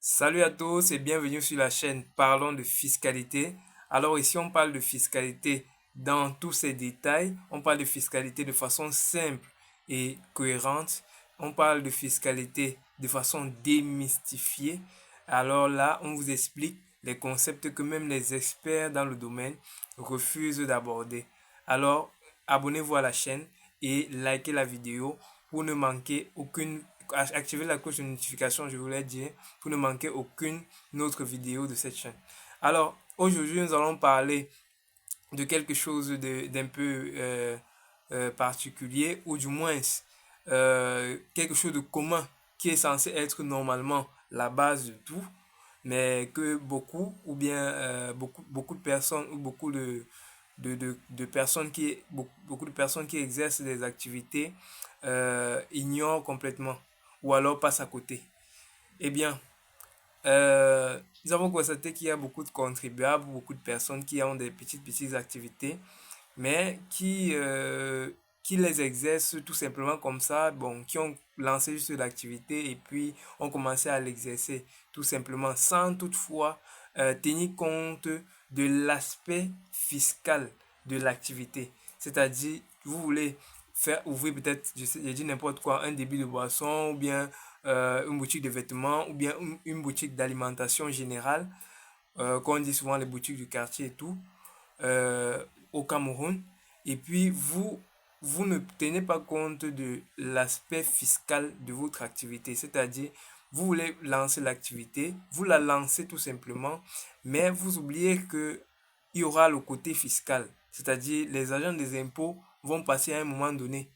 Salut à tous et bienvenue sur la chaîne Parlons de fiscalité. Alors ici on parle de fiscalité dans tous ses détails, on parle de fiscalité de façon simple et cohérente, on parle de fiscalité de façon démystifiée. Alors là on vous explique les concepts que même les experts dans le domaine refusent d'aborder. Alors abonnez-vous à la chaîne et likez la vidéo pour ne manquer aucune. Activez la cloche de notification, je voulais dire, pour ne manquer aucune autre vidéo de cette chaîne. Alors, aujourd'hui, nous allons parler de quelque chose d'un peu particulier, ou du moins quelque chose de commun qui est censé être normalement la base de tout, mais que beaucoup, ou bien beaucoup de personnes, ou de personnes beaucoup de personnes qui exercent des activités ignorent complètement, ou alors passent à côté. Eh bien, nous avons constaté qu'il y a beaucoup de contribuables, beaucoup de personnes qui ont des petites activités, mais qui les exercent tout simplement comme ça, bon, qui ont lancé juste l'activité et puis ont commencé à l'exercer tout simplement sans toutefois tenir compte de l'aspect fiscal de l'activité. C'est-à-dire, vous voulez faire ouvrir peut-être, je dis n'importe quoi, un débit de boisson ou bien une boutique de vêtements ou bien une boutique d'alimentation générale, qu'on dit souvent les boutiques du quartier et tout, au Cameroun. Et puis vous ne tenez pas compte de l'aspect fiscal de votre activité. C'est-à-dire, vous voulez lancer l'activité, vous la lancez tout simplement, mais vous oubliez que il y aura le côté fiscal. C'est-à-dire, les agents des impôts vont passer à un moment donné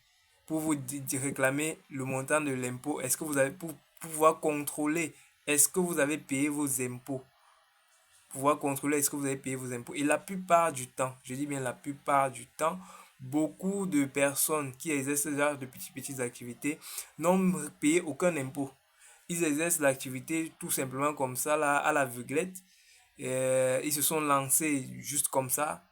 pour vous réclamer le montant de l'impôt. Est-ce que vous avez, pour pouvoir contrôler, est-ce que vous avez payé vos impôts? Pouvoir contrôler est-ce que vous avez payé vos impôts. Et la plupart du temps, je dis bien la plupart du temps, beaucoup de personnes qui exercent ce genre de petites activités n'ont payé aucun impôt. Ils exercent l'activité tout simplement comme ça, là, à l'aveuglette. Ils se sont lancés juste comme ça,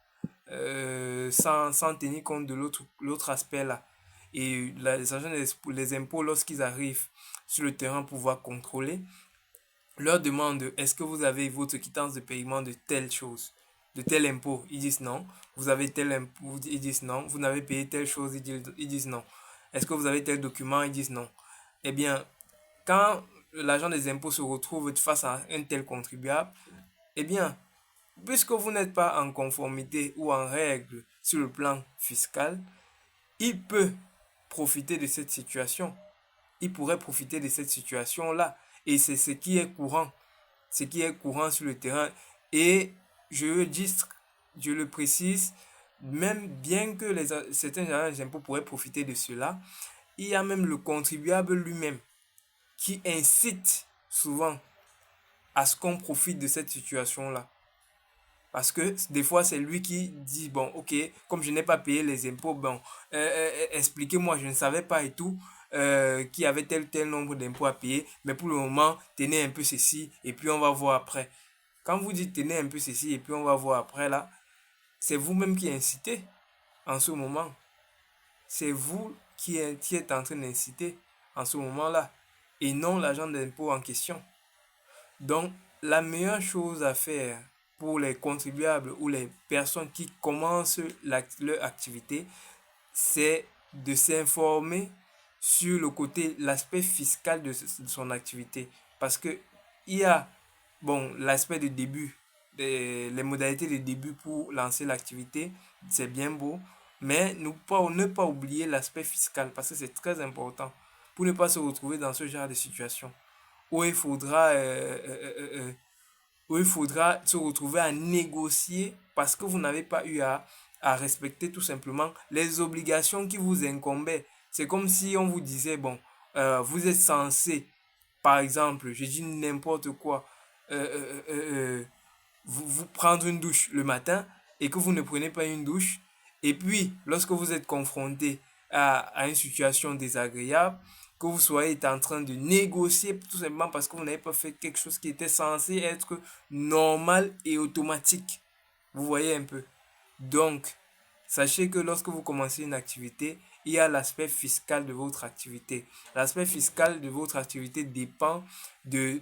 sans tenir compte de l'autre aspect là. Et les agents des impôts, lorsqu'ils arrivent sur le terrain pour pouvoir contrôler, leur demande est-ce que vous avez votre quittance de paiement de telle chose, de tel impôt. Ils disent non. Vous avez tel impôt, ils disent non. Vous n'avez payé telle chose, ils disent non. Est-ce que vous avez tel document, ils disent non. Eh bien, quand l'agent des impôts se retrouve face à un tel contribuable, eh bien, puisque vous n'êtes pas en conformité ou en règle sur le plan fiscal, il peut profiter de cette situation. Il pourrait profiter de cette situation-là. Et c'est ce qui est courant. Ce qui est courant sur le terrain. Et je le dis, je le précise, même bien que certains agents d'impôts pourraient profiter de cela, il y a même le contribuable lui-même qui incite souvent à ce qu'on profite de cette situation-là. Parce que des fois, c'est lui qui dit, bon, ok, comme je n'ai pas payé les impôts, bon, expliquez-moi, je ne savais pas et tout, qu'il y avait tel nombre d'impôts à payer, mais pour le moment, tenez un peu ceci, et puis on va voir après. Quand vous dites tenez un peu ceci, et puis on va voir après, là, c'est vous-même qui incitez en ce moment. C'est vous qui êtes en train d'inciter en ce moment-là, et non l'agent d'impôt en question. Donc, la meilleure chose à faire pour les contribuables ou les personnes qui commencent leur activité, c'est de s'informer sur le côté, l'aspect fiscal de son activité. Parce que il y a, bon, l'aspect de début, les modalités de début pour lancer l'activité, c'est bien beau, mais ne pas oublier l'aspect fiscal parce que c'est très important pour ne pas se retrouver dans ce genre de situation où il faudra, où il faudra se retrouver à négocier parce que vous n'avez pas eu à respecter tout simplement les obligations qui vous incombaient. C'est comme si on vous disait, bon, vous êtes censé, par exemple, je dis n'importe quoi, euh, euh, euh, euh, vous prendre une douche le matin et que vous ne prenez pas une douche. Et puis, lorsque vous êtes confronté à une situation désagréable, que vous soyez en train de négocier tout simplement parce que vous n'avez pas fait quelque chose qui était censé être normal et automatique. Vous voyez un peu. Donc, sachez que lorsque vous commencez une activité, il y a l'aspect fiscal de votre activité. L'aspect fiscal de votre activité dépend de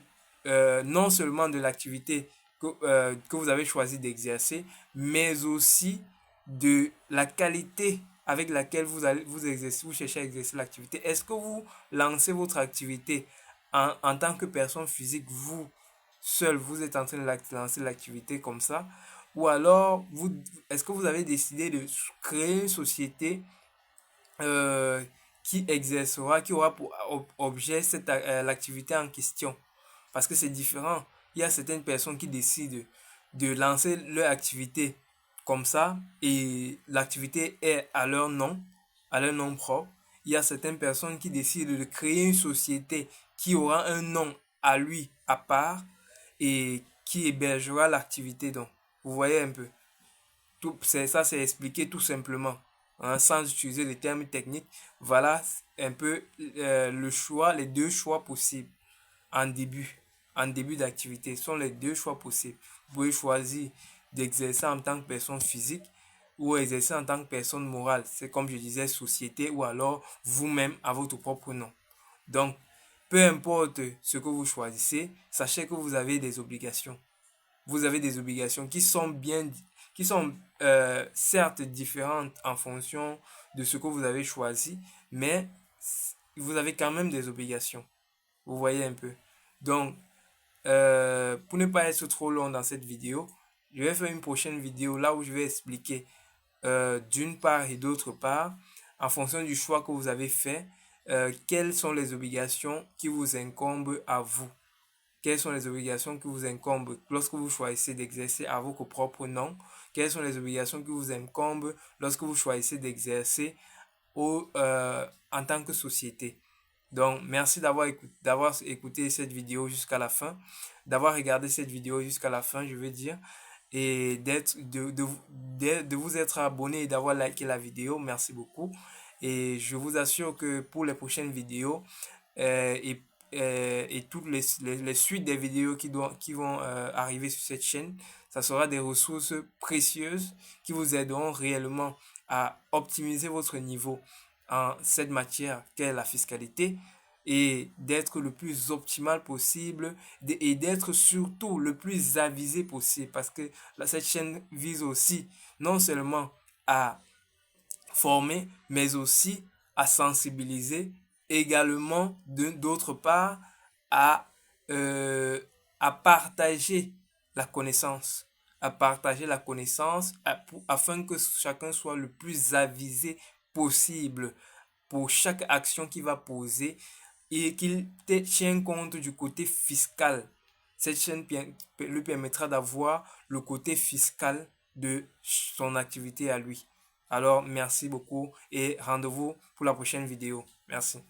non seulement de l'activité que vous avez choisi d'exercer, mais aussi de la qualité avec laquelle vous cherchez à exercer l'activité. Est-ce que vous lancez votre activité en tant que personne physique, vous seul, vous êtes en train de lancer l'activité comme ça, ou alors est-ce que vous avez décidé de créer une société euh, qui aura pour objet l'activité en question? Parce que c'est différent. Il y a certaines personnes qui décident de lancer leur activité comme ça et l'activité est à leur nom propre. Il y a certaines personnes qui décident de créer une société qui aura un nom à lui à part et qui hébergera l'activité. Donc, vous voyez un peu. Ça, c'est expliqué tout simplement, hein, sans utiliser les termes techniques. Voilà un peu le choix, les deux choix possibles en début, en début d'activité. Ce sont les deux choix possibles. Vous pouvez choisir d'exercer en tant que personne physique ou exercer en tant que personne morale. C'est comme je disais, société ou alors vous-même à votre propre nom. Donc, peu importe ce que vous choisissez, sachez que vous avez des obligations. Vous avez des obligations qui sont certes différentes en fonction de ce que vous avez choisi, mais vous avez quand même des obligations. Vous voyez un peu. Donc, pour ne pas être trop long dans cette vidéo, je vais faire une prochaine vidéo là où je vais expliquer d'une part et d'autre part, en fonction du choix que vous avez fait, quelles sont les obligations qui vous incombent à vous. Quelles sont les obligations qui vous incombent lorsque vous choisissez d'exercer à votre propre nom? Quelles sont les obligations qui vous incombent lorsque vous choisissez d'exercer en tant que société? Donc, merci d'avoir écouté cette vidéo jusqu'à la fin, d'avoir regardé cette vidéo jusqu'à la fin, je veux dire, et de vous être abonné et d'avoir liké la vidéo. Merci beaucoup. Et je vous assure que pour les prochaines vidéos et toutes les suites des vidéos qui vont arriver sur cette chaîne, ça sera des ressources précieuses qui vous aideront réellement à optimiser votre niveau en cette matière qu'est la fiscalité et d'être le plus optimal possible et d'être surtout le plus avisé possible parce que cette chaîne vise aussi non seulement à former mais aussi à sensibiliser, également d'autre part à, euh, à partager la connaissance afin que chacun soit le plus avisé possible pour chaque action qu'il va poser et qu'il tienne compte du côté fiscal. Cette chaîne lui permettra d'avoir le côté fiscal de son activité à lui. Alors, merci beaucoup et rendez-vous pour la prochaine vidéo. Merci.